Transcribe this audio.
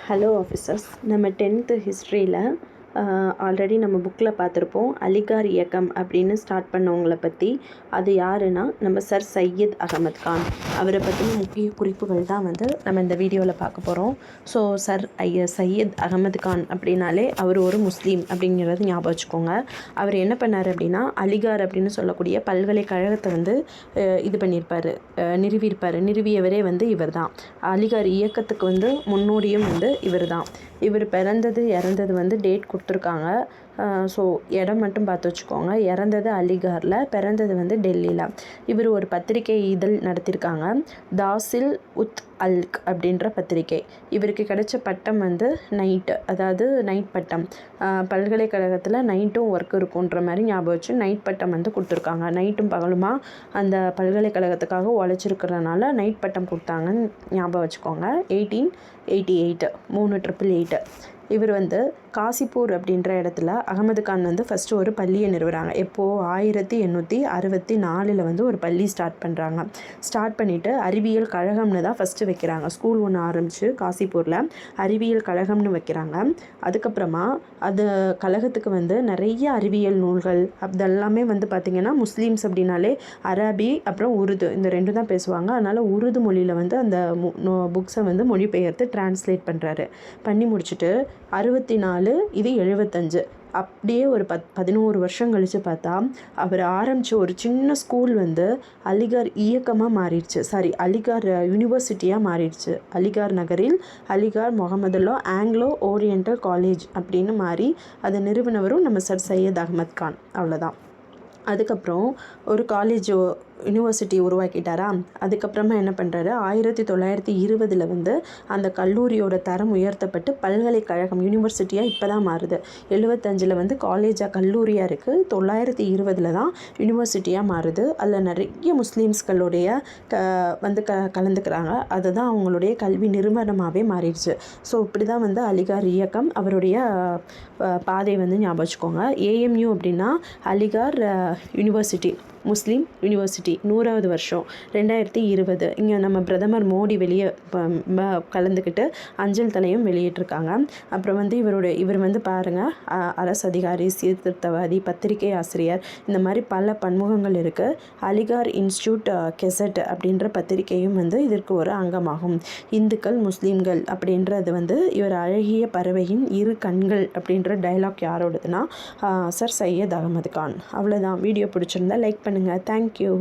Hello officers, நம்ம 10th ஹிஸ்ட்ரியில் already நம்ம புக்கில் பார்த்துருப்போம். அலிகார் இயக்கம் அப்படின்னு ஸ்டார்ட் பண்ணவங்கள பற்றி. அது யாருன்னா நம்ம சர் சையத் அகமது கான். அவரை பற்றின முக்கிய குறிப்புகள் தான் நம்ம இந்த வீடியோவில் பார்க்க போகிறோம். ஸோ சையத் அகமது கான் அப்படின்னாலே அவர் ஒரு முஸ்லீம் அப்படிங்கிறது ஞாபகம் வச்சுக்கோங்க. அவர் என்ன பண்ணார் அப்படின்னா, அலிகார் அப்படின்னு சொல்லக்கூடிய பல்கலைக்கழகத்தை இது பண்ணியிருப்பார், நிறுவியவரே இவர் தான். அலிகார் இயக்கத்துக்கு முன்னோடியும் இவர் தான். இவர் பிறந்தது இறந்தது டேட் கொடுத்துருக்காங்க. ஸோ இடம் மட்டும் பார்த்து வச்சுக்கோங்க. இறந்தது அலிகாரில், பிறந்தது டெல்லியில். இவர் ஒரு பத்திரிகை இதழ் நடத்தியிருக்காங்க, தாசில் உத் அல்க் அப்படின்ற பத்திரிகை. இவருக்கு கிடைச்ச பட்டம் நைட்டு, அதாவது நைட் பட்டம். பல்கலைக்கழகத்தில் நைட்டும் ஒர்க் இருக்குன்ற மாதிரி ஞாபகம் வச்சு நைட் பட்டம் கொடுத்துருக்காங்க. நைட்டும் பகலுமா அந்த பல்கலைக்கழகத்துக்காக உழைச்சிருக்கிறதுனால நைட் பட்டம் கொடுத்தாங்கன்னு ஞாபகம் வச்சுக்கோங்க. 1888 3888. இவர் காசிப்பூர் அப்படின்ற இடத்துல அகமது கான் ஃபஸ்ட்டு ஒரு பள்ளியை நிறுவுறாங்க. எப்போது 1864 ஒரு பள்ளி ஸ்டார்ட் பண்ணுறாங்க. ஸ்டார்ட் பண்ணிவிட்டு அறிவியல் கழகம்னு தான் ஃபஸ்ட்டு வைக்கிறாங்க. ஸ்கூல் ஒன்று ஆரம்பித்து காசிப்பூரில் அறிவியல் கழகம்னு வைக்கிறாங்க. அதுக்கப்புறமா அது கழகத்துக்கு நிறைய அறிவியல் நூல்கள் அதெல்லாமே பார்த்திங்கன்னா, முஸ்லீம்ஸ் அப்படின்னாலே அரபி அப்புறம் உருது, இந்த ரெண்டு தான் பேசுவாங்க. அதனால் உருது மொழியில் அந்த புக்ஸை மொழிபெயர்த்து டிரான்ஸ்லேட் பண்ணுறாரு. பண்ணி முடிச்சுட்டு 64, இது 75, அப்படியே ஒரு 11 வருஷம் கழித்து பார்த்தா அவர் ஆரம்பித்த ஒரு சின்ன ஸ்கூல் அலிகார் இயக்கமாக மாறிடுச்சு. அலிகார் யூனிவர்சிட்டியாக மாறிடுச்சு. அலிகார் நகரில் Aligarh Mahmudullah Anglo oriental college அப்படின்னு மாறி அதை நிறுவனவரும் நம்ம சர் சையத் அகமது கான். அவ்வளோதான். அதுக்கப்புறம் ஒரு யூனிவர்சிட்டி உருவாக்கிட்டாரா. அதுக்கப்புறமா என்ன பண்ணுறாரு, 1920 அந்த கல்லூரியோட தரம் உயர்த்தப்பட்டு பல்கலைக்கழகம் யூனிவர்சிட்டியாக இப்போ தான் மாறுது. 75 காலேஜாக கல்லூரியாக இருக்குது. 920 தான் யூனிவர்சிட்டியாக மாறுது. அதில் நிறைய முஸ்லீம்ஸ்களுடைய கலந்துக்கிறாங்க. அதுதான் அவங்களுடைய கல்வி நிறுவனமாகவே மாறிடுச்சு. ஸோ இப்படி தான் அலிகார் இயக்கம், அவருடைய பாதை ஞாபகம் வச்சுக்கோங்க. AMU அப்படின்னா அலிகார் யூனிவர்சிட்டி, முஸ்லீம் யூனிவர்சிட்டி. 100வது வருஷம் 2020. இங்கே நம்ம பிரதமர் மோடி வெளியே கலந்துக்கிட்டு அஞ்சல் தலையும் வெளியிட்டிருக்காங்க. அப்புறம் இவர் பாருங்கள், அரசு அதிகாரி, சீர்திருத்தவாதி, பத்திரிகை ஆசிரியர், இந்த மாதிரி பல பன்முகங்கள் இருக்குது. அலிகார் இன்ஸ்டியூட் கெசட் அப்படின்ற பத்திரிகையும் இதற்கு ஒரு அங்கமாகும். இந்துக்கள் முஸ்லீம்கள் அப்படின்றது இவர் அழகிய பறவையின் இரு கண்கள் அப்படின்ற டைலாக் யாரோடதுன்னா சர் சையத் அகமது கான். அவ்வளோதான். வீடியோ பிடிச்சிருந்தா லைக் பண்ணுங்கள். தேங்க்யூ.